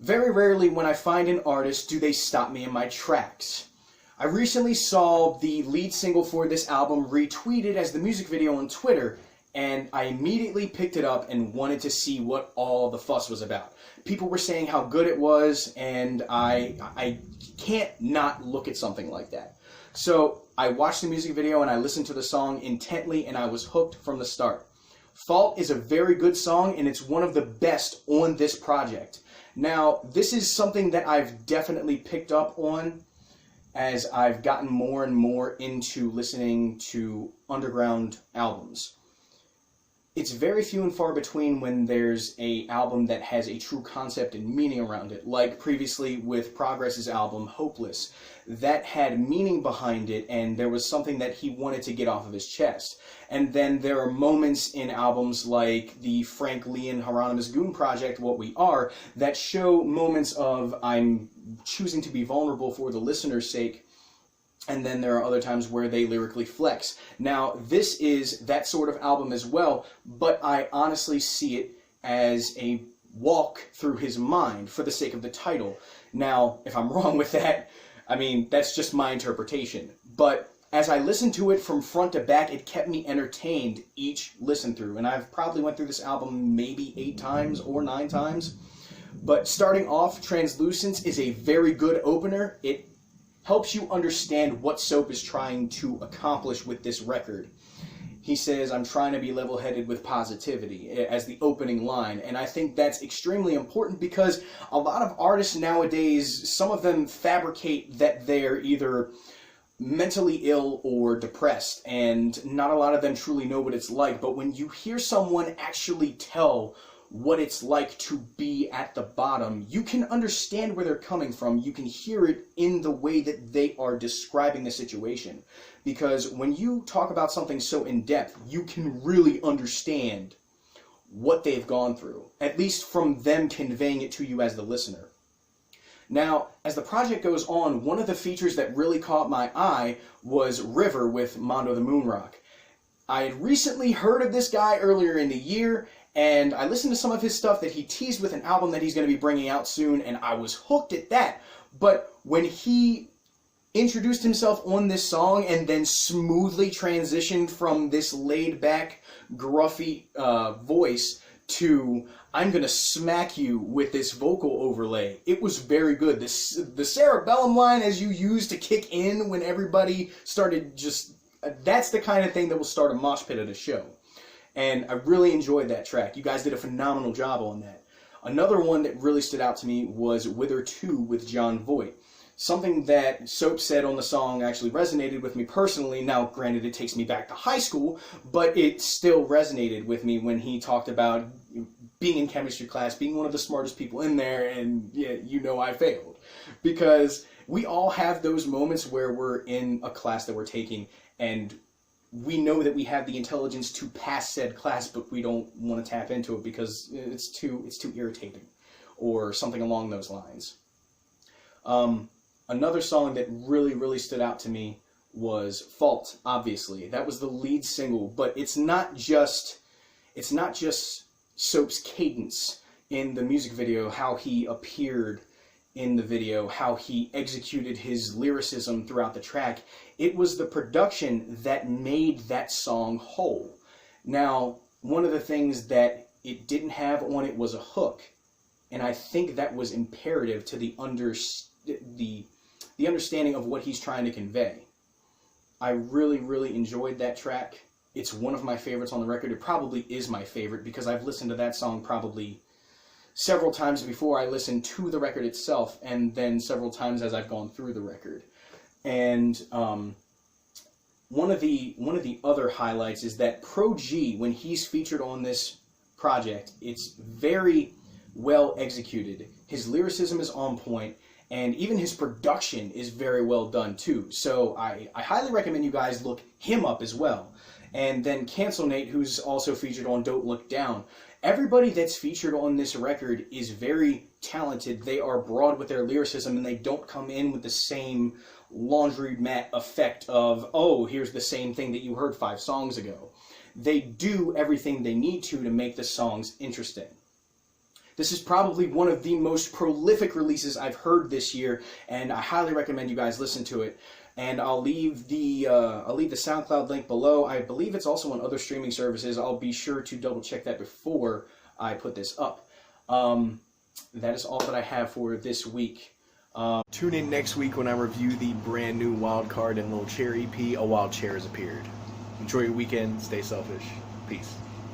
Very rarely when I find an artist do they stop me in my tracks. I recently saw the lead single for this album retweeted as the music video on Twitter, and I immediately picked it up and wanted to see what all the fuss was about. People were saying how good it was, and I can't not look at something like that. So I watched the music video and I listened to the song intently, and I was hooked from the start. Fault is a very good song, and it's one of the best on this project. Now, this is something that I've definitely picked up on as I've gotten more and more into listening to underground albums. It's very few and far between when there's an album that has a true concept and meaning around it, like previously with Progress's album, Hopeless. That had meaning behind it, and there was something that he wanted to get off of his chest. And then there are moments in albums like the Frank Lee and Hieronymus Goon project, What We Are, that show moments of I'm choosing to be vulnerable for the listener's sake. And then there are other times where they lyrically flex. Now, this is that sort of album as well, but I honestly see it as a walk through his mind for the sake of the title. Now, if I'm wrong with that, I mean, that's just my interpretation. But as I listened to it from front to back, it kept me entertained each listen through. And I've probably went through this album maybe 8 times or 9 times. But starting off, Translucence is a very good opener. It helps you understand what Soap is trying to accomplish with this record. He says, I'm trying to be level-headed with positivity, as the opening line. And I think that's extremely important because a lot of artists nowadays, some of them fabricate that they're either mentally ill or depressed, and not a lot of them truly know what it's like. But when you hear someone actually tell what it's like to be at the bottom, you can understand where they're coming from. You can hear it in the way that they are describing the situation. Because when you talk about something so in-depth, you can really understand what they've gone through, at least from them conveying it to you as the listener. Now, as the project goes on, one of the features that really caught my eye was River with Mondo the Moonrock. I had recently heard of this guy earlier in the year, and I listened to some of his stuff that he teased with an album that he's going to be bringing out soon, and I was hooked at that. But when he introduced himself on this song and then smoothly transitioned from this laid-back, gruffy voice to, I'm going to smack you with this vocal overlay, it was very good. The cerebellum line as you used to kick in when everybody started just... that's the kind of thing that will start a mosh pit at a show. And I really enjoyed that track. You guys did a phenomenal job on that. Another one that really stood out to me was Wither 2 with John Voight. Something that Soap said on the song actually resonated with me personally. Now, granted, it takes me back to high school, but it still resonated with me when he talked about being in chemistry class, being one of the smartest people in there, and yeah, you know I failed. Because we all have those moments where we're in a class that we're taking, and we know that we have the intelligence to pass said class, but we don't want to tap into it because it's too irritating, or something along those lines. Another song that really stood out to me was Fault, obviously. That was the lead single, but it's not just Soap's cadence in the music video, how he appeared in the video, how he executed his lyricism throughout the track. It was the production that made that song whole. Now, one of the things that it didn't have on it was a hook, and I think that was imperative to the understanding of what he's trying to convey. I really enjoyed that track. It's one of my favorites on the record. It probably is my favorite because I've listened to that song probably several times before I listened to the record itself, and then several times as I've gone through the record. And one of the other highlights is that Pro G, when he's featured on this project, it's very well executed. His lyricism is on point, and even his production is very well done too. So I highly recommend you guys look him up as well. And then Cancel Nate, who's also featured on Don't Look Down. Everybody that's featured on this record is very talented. They are broad with their lyricism, and they don't come in with the same laundromat effect of, oh, here's the same thing that you heard 5 songs ago. They do everything they need to make the songs interesting. This is probably one of the most prolific releases I've heard this year, and I highly recommend you guys listen to it. And I'll leave the SoundCloud link below. I believe it's also on other streaming services. I'll be sure to double check that before I put this up. That is all that I have for this week. Tune in next week when I review the brand new Wild Card and Little Chair EP, A Wild Chair Has Appeared. Enjoy your weekend. Stay selfish. Peace.